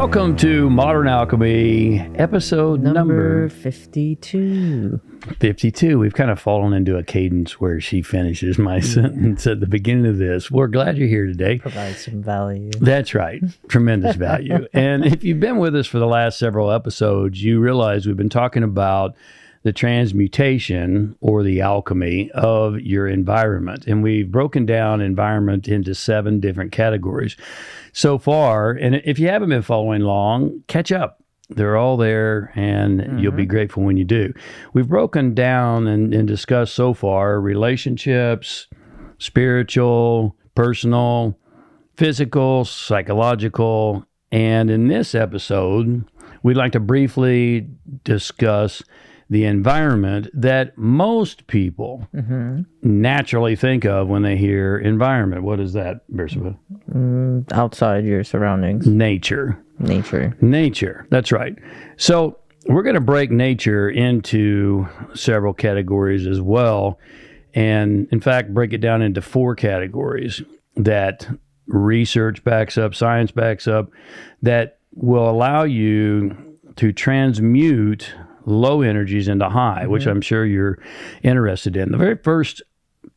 Welcome to Modern Alchemy, episode number 52. 52. We've kind of fallen into a cadence where she finishes my sentence at the beginning of this. We're glad you're here today. Provide some value. That's right. Tremendous value. And if you've been with us for the last several episodes, you realize we've been talking about the transmutation or the alchemy of your environment. And we've broken down environment into 7 different categories so far. And if you haven't been following along, catch up. They're all there, and you'll be grateful when you do. We've broken down and discussed so far relationships, spiritual, personal, physical, psychological. And in this episode, we'd like to briefly discuss the environment that most people naturally think of when they hear environment. What is that, Bersabeh? Outside your surroundings. Nature. Nature. That's right. So we're going to break nature into several categories as well. And in fact, break it down into 4 categories that research backs up, science backs up, that will allow you to transmute low energies into high, which I'm sure you're interested in. The very first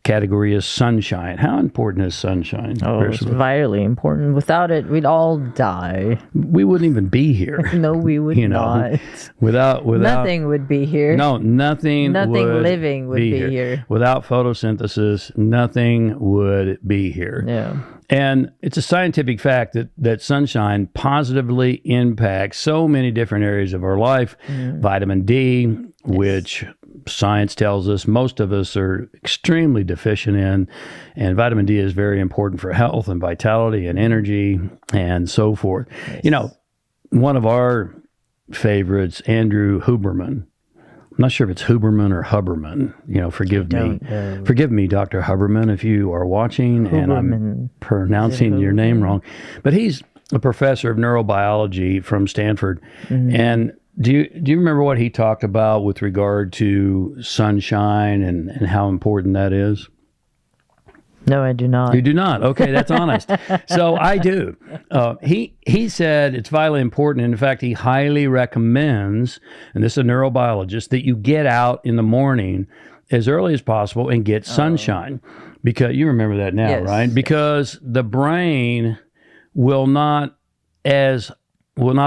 category is sunshine. How important is sunshine? Oh, it's vitally important. Without it, we'd all die. We wouldn't even be here. No, we would not. Without nothing would be here. No, nothing living would be here. Without photosynthesis, nothing would be here. Yeah. And it's a scientific fact that sunshine positively impacts so many different areas of our life. Vitamin D, which science tells us most of us are extremely deficient in. And vitamin D is very important for health and vitality and energy and so forth. Yes. You know, one of our favorites, Andrew Huberman. I'm not sure if it's Huberman or Huberman. You know, forgive me, Dr. Huberman, if you are watching and I'm pronouncing your name wrong. But he's a professor of neurobiology from Stanford. And do you remember what he talked about with regard to sunshine and how important that is? No, I do not. You do not? Okay, that's honest. So I do. He said it's vitally important. And in fact, he highly recommends, and this is a neurobiologist, that you get out in the morning as early as possible and get sunshine. Because you remember that now, yes, right? Because the brain will not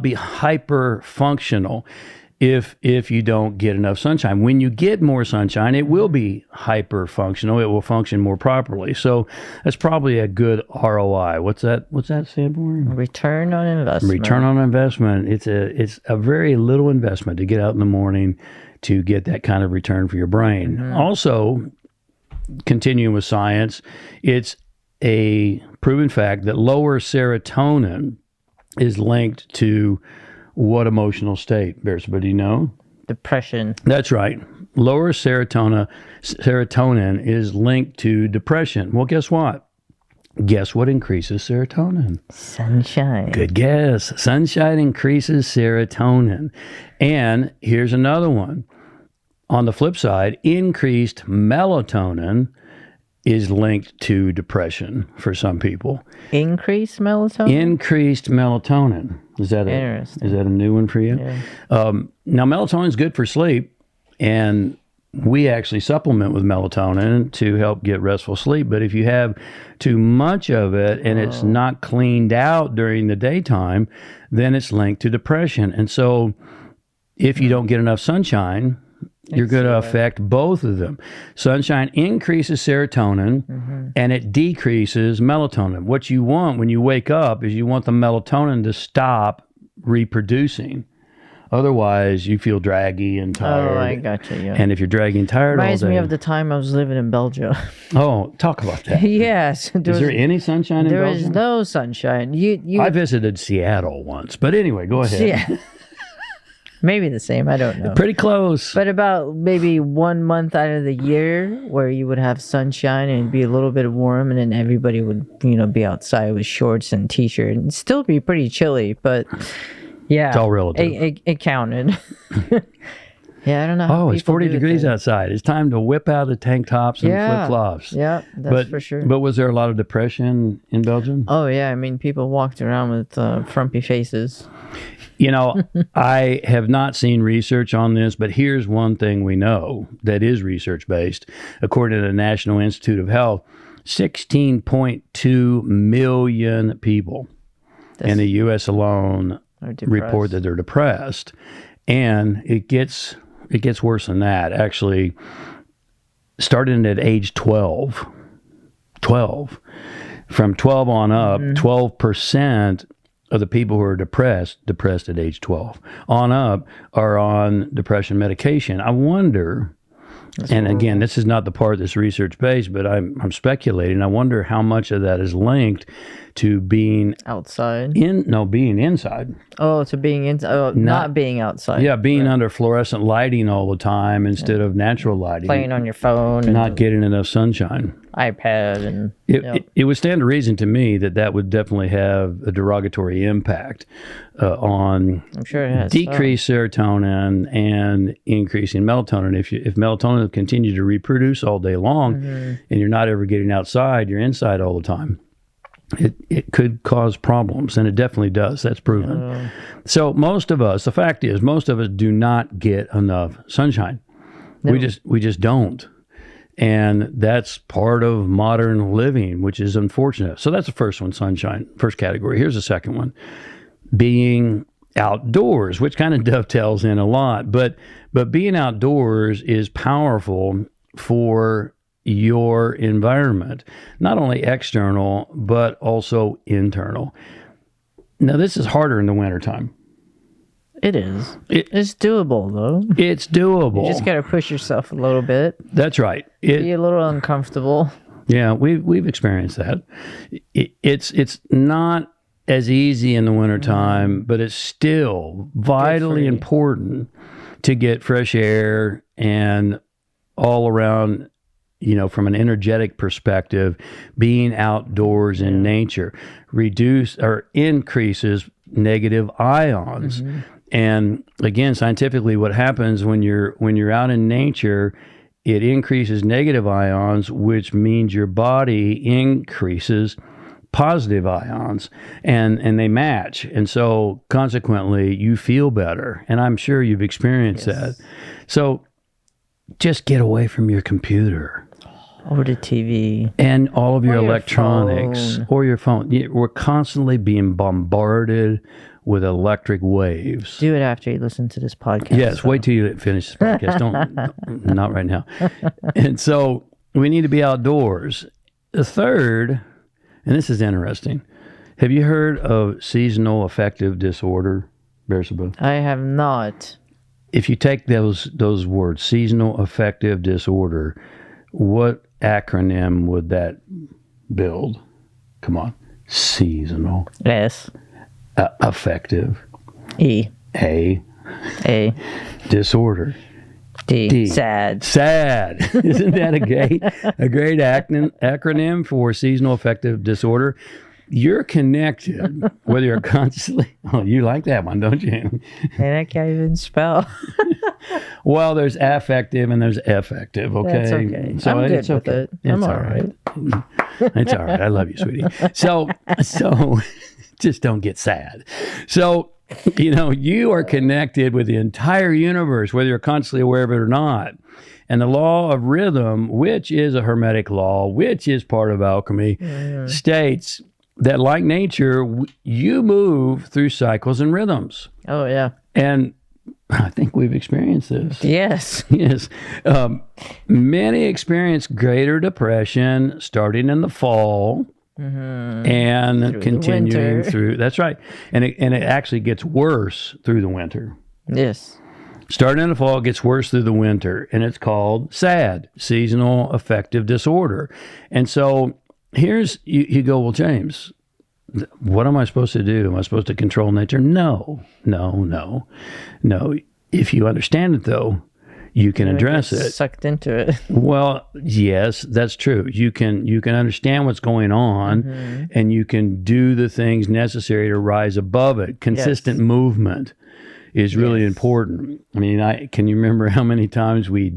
be hyper functional if you don't get enough sunshine. When you get more sunshine, it will be hyper functional. It will function more properly. So that's probably a good ROI. What's that stand for? Return on investment. Return on investment. It's a very little investment to get out in the morning to get that kind of return for your brain. Also, continuing with science, it's a proven fact that lower serotonin is linked to what emotional state, Bersabeh? Do you know? Depression. That's right. Lower serotonin is linked to depression. Well, guess what? Guess what increases serotonin? Sunshine. Good guess. Sunshine increases serotonin. And here's another one. On the flip side, increased melatonin is linked to depression for some people. Increased melatonin? Increased melatonin. Is that a new one for you? Yeah. Now, melatonin is good for sleep, and we actually supplement with melatonin to help get restful sleep. But if you have too much of it and it's not cleaned out during the daytime, then it's linked to depression. And so if you don't get enough sunshine, you're going to affect both of them. Sunshine increases serotonin and it decreases melatonin. What you want when you wake up is you want the melatonin to stop reproducing. Otherwise, you feel draggy and tired. Oh, I gotcha, yeah. And if you're draggy and tired Reminds all day... me of the time I was living in Belgium. Oh, talk about that. Yes. Is there any sunshine in Belgium? There is no sunshine. I visited Seattle once. But anyway, go ahead. Yeah. Maybe the same. I don't know. Pretty close. But about maybe 1 month out of the year where you would have sunshine and it'd be a little bit warm, and then everybody would, be outside with shorts and t-shirt and still be pretty chilly. But yeah, it's all relative. It counted. Yeah, I don't know how Oh, it's people 40 do it degrees there. outside. It's time to whip out the tank tops and flip-flops. Yeah, that's for sure. But was there a lot of depression in Belgium? Oh, yeah. I mean, people walked around with frumpy faces. You know, I have not seen research on this, but here's one thing we know that is research-based. According to the National Institute of Health, 16.2 million people in the U.S. alone report that they're depressed. And it gets worse than that. Actually, starting at age 12. From 12 on up, 12% of the people who are depressed at age 12 on up, are on depression medication. I wonder, again, this is not the part that's research-based, but I'm speculating. I wonder how much of that is linked to being outside. Being inside. Oh, to being inside. Oh, not being outside. Yeah, being under fluorescent lighting all the time instead of natural lighting. Playing on your phone. Not getting enough sunshine. iPad. And it would stand to reason to me that would definitely have a derogatory impact on I'm sure it has decreased serotonin and increasing melatonin. If melatonin continues to reproduce all day long and you're not ever getting outside, you're inside all the time. It could cause problems, and it definitely does. That's proven. So the fact is, most of us do not get enough sunshine. No. We just don't. And that's part of modern living, which is unfortunate. So that's the first one, sunshine, first category. Here's the second one, being outdoors, which kind of dovetails in a lot. But being outdoors is powerful for your environment, not only external, but also internal. Now, this is harder in the wintertime. It is. It's doable, though. It's doable. You just got to push yourself a little bit. That's right. Be a little uncomfortable. Yeah, we've experienced that. It's not as easy in the wintertime, but it's still vitally important to get fresh air and all around, from an energetic perspective, being outdoors in nature increases negative ions. And again, scientifically, what happens when you're out in nature, it increases negative ions, which means your body increases positive ions, and they match. And so consequently, you feel better. And I'm sure you've experienced that. So just get away from your computer. Or the TV. And all of your electronics or your phone. We're constantly being bombarded with electric waves. Do it after you listen to this podcast. Yes, wait till you finish this podcast. Not right now. And so we need to be outdoors. The third, and this is interesting. Have you heard of seasonal affective disorder, Bersabeh? I have not. If you take those words, seasonal affective disorder, what acronym would that build? Come on. Seasonal. S. Affective. E. A. Disorder. D. Sad. Isn't that a great acronym for seasonal affective disorder? You're connected, whether you're consciously. Oh, you like that one, don't you? And I can't even spell. Well, there's affective and there's effective. Okay, that's okay. So I'm good it's okay. with it. It's all right. It's all right. I love you, sweetie. So just don't get sad. So you are connected with the entire universe, whether you're consciously aware of it or not. And the law of rhythm, which is a Hermetic law, which is part of alchemy, states that, like nature, you move through cycles and rhythms. Oh, yeah. And I think we've experienced this. Yes. Yes. Many experience greater depression starting in the fall and continuing through. That's right. And it actually gets worse through the winter. Yes. Starting in the fall, it gets worse through the winter. And it's called SAD, seasonal affective disorder. And so here's, you go, well, James, what am I supposed to do? Am I supposed to control nature? No. If you understand it, though, you can address it. Sucked into it. Well, yes, that's true. You can understand what's going on, and you can do the things necessary to rise above it. Consistent movement is really important. I mean, can you remember how many times we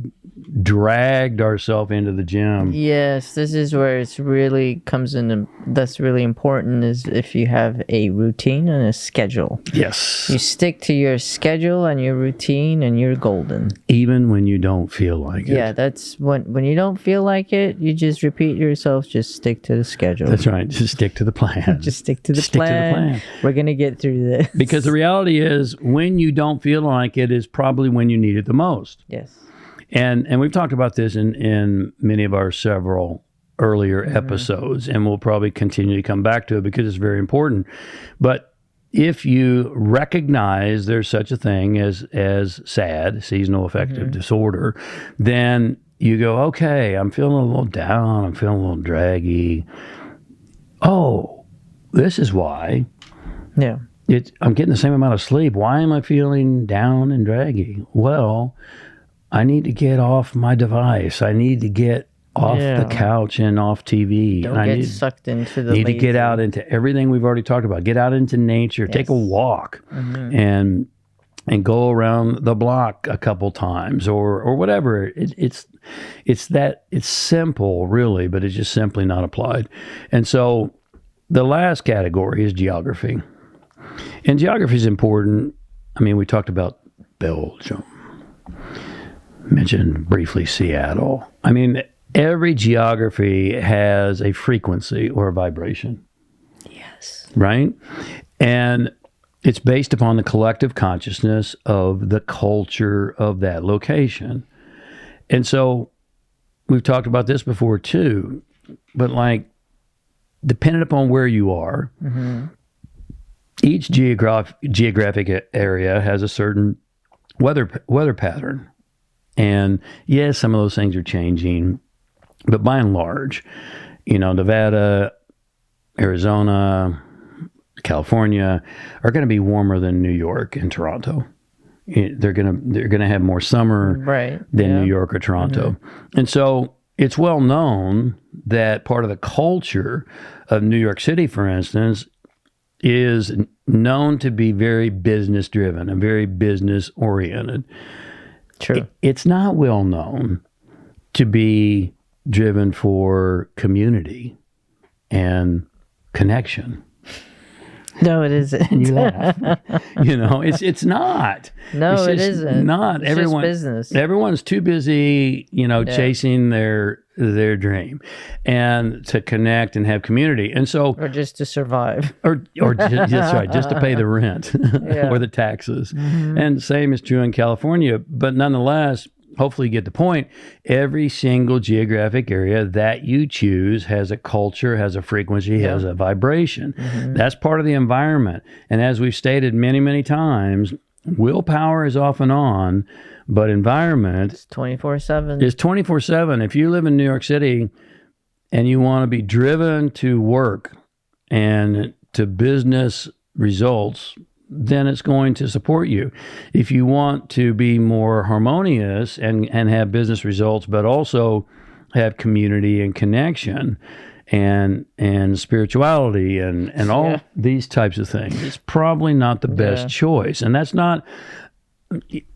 dragged ourselves into the gym? Yes, this is where it's really comes into, that's really important, is if you have a routine and a schedule. Yes. You stick to your schedule and your routine and you're golden. Even when you don't feel like it. Yeah, that's when you don't feel like it, you just repeat yourself, just stick to the schedule. That's right. Just stick to the plan. Just stick to the plan. We're going to get through this. Because the reality is, when you don't feel like it is probably when you need it the most. Yes. And we've talked about this in many of our several earlier episodes, and we'll probably continue to come back to it because it's very important. But if you recognize there's such a thing as SAD, seasonal affective disorder, then you go, okay, I'm feeling a little down, I'm feeling a little draggy. Oh, this is why. Yeah. I'm getting the same amount of sleep. Why am I feeling down and draggy? Well, I need to get off my device. I need to get off the couch and off TV. Don't get sucked into the need to get out into everything we've already talked about. Get out into nature. Take a walk and go around the block a couple times or whatever. It's simple, really, but it's just simply not applied. And so the last category is geography. And geography is important. I mean, we talked about Belgium. Mentioned briefly Seattle. I mean, every geography has a frequency or a vibration. Yes. Right? And it's based upon the collective consciousness of the culture of that location. And so we've talked about this before too, but like, depending upon where you are, each geographic area has a certain weather pattern. And yes, some of those things are changing, but by and large, Nevada, Arizona, California are going to be warmer than New York and Toronto. They're gonna have more summer than New York or Toronto. And so it's well known that part of the culture of New York City, for instance, is known to be very business driven and very business oriented. True. It's not well known to be driven for community and connection. No, it isn't. You laugh. It's not. No, it isn't. Not it's everyone. Just business. Everyone's too busy, chasing their dream, and to connect and have community, and so or just to survive, or that's right, just to pay the rent or the taxes. And same is true in California. But nonetheless, hopefully you get the point. Every single geographic area that you choose has a culture, has a frequency, has a vibration. That's part of the environment. And as we've stated many, many times, willpower is off and on, but environment it's 24/7. It's 24/7. If you live in New York City and you want to be driven to work and to business results, then it's going to support you. If you want to be more harmonious and have business results, but also have community and connection and spirituality and all these types of things, it's probably not the best choice. And that's not,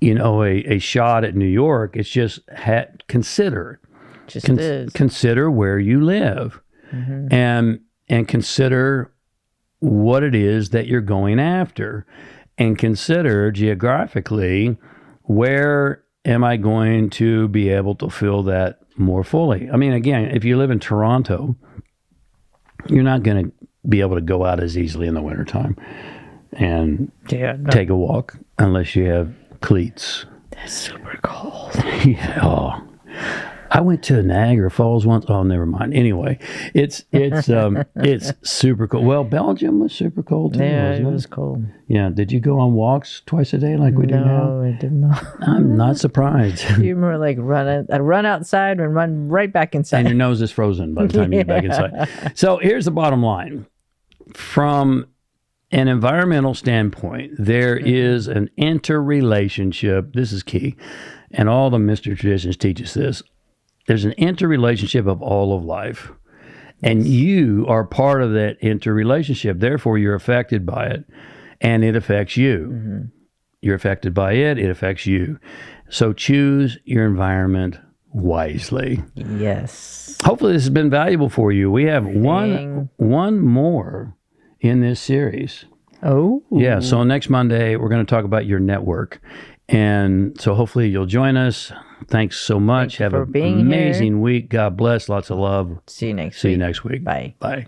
a shot at New York. It's just consider. Consider where you live and consider what it is that you're going after, and consider geographically, where am I going to be able to feel that more fully? I mean, again, if you live in Toronto, you're not going to be able to go out as easily in the wintertime and take a walk unless you have cleats. That's super cold. I went to Niagara Falls once. Oh, never mind. Anyway, it's super cold. Well, Belgium was super cold too. Yeah, it was cold. Yeah. Did you go on walks twice a day like we do now? No, I did not. I'm not surprised. You were like run outside and run right back inside. And your nose is frozen by the time you get back inside. So here's the bottom line. From an environmental standpoint, there is an interrelationship. This is key. And all the mystery traditions teach us this. There's an interrelationship of all of life. And you are part of that interrelationship. Therefore, you're affected by it. And it affects you. you're affected by it. It affects you. So choose your environment wisely. Yes. Hopefully this has been valuable for you. We have one more in this series. Oh. Yeah, so next Monday, we're going to talk about your network. And so hopefully you'll join us. Thanks so much. Have an amazing week. God bless. Lots of love. See you next week. See you next week. Bye. Bye.